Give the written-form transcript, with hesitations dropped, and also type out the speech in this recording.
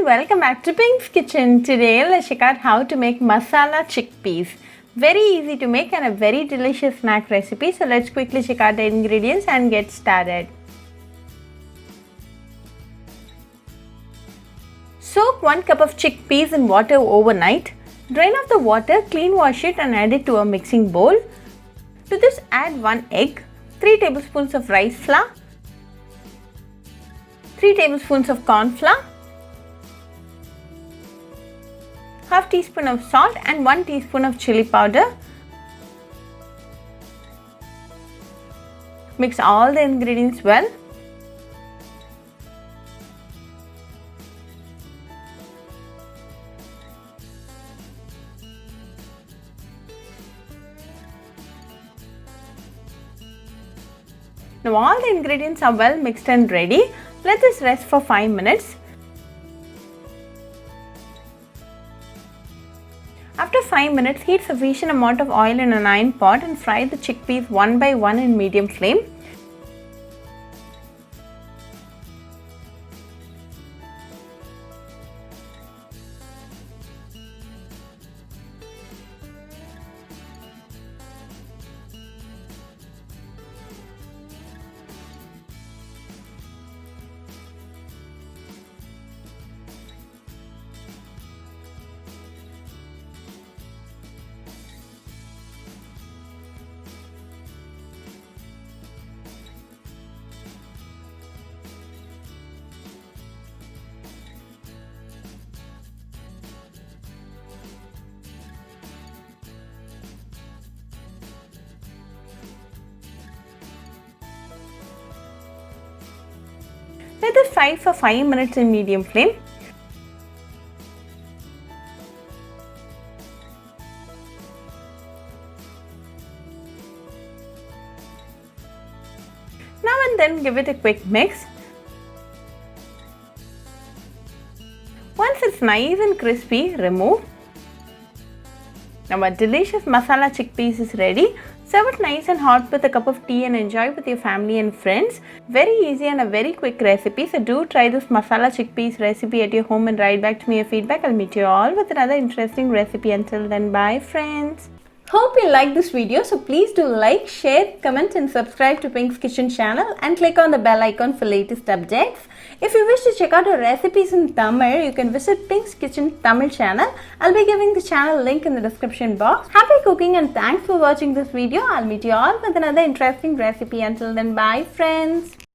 welcome back to Pink's Kitchen. Today let's check out how to make masala chickpeas. Very easy to make and a very delicious snack recipe. So let's quickly check out the ingredients and get started. Soak 1 cup of chickpeas in water overnight. Drain off the water, clean wash it and add it to a mixing bowl. To this add 1 egg, 3 tablespoons of rice flour, 3 tablespoons of corn flour, half teaspoon of salt and 1 teaspoon of chilli powder. Mix all the ingredients well. Now all the ingredients are well mixed and ready. Let this rest for 5 minutes. After 5 minutes, heat sufficient amount of oil in an iron pot and fry the chickpeas one by one in medium flame. Let this fry for 5 minutes in medium flame. Now and then give it a quick mix. Once it's nice and crispy, remove. Now our delicious masala chickpeas is ready. Serve it nice and hot with a cup of tea and enjoy with your family and friends. Very easy and a very quick recipe. So do try this masala chickpeas recipe at your home and write back to me your feedback. I'll meet you all with another interesting recipe. Until then, bye friends. Hope you liked this video. So please do like, share, comment and subscribe to Pink's Kitchen channel and click on the bell icon for latest updates. If you wish to check out our recipes in Tamil, you can visit Pink's Kitchen Tamil channel. I'll be giving the channel link in the description box. Happy cooking and thanks for watching this video. I'll meet you all with another interesting recipe. Until then, bye friends.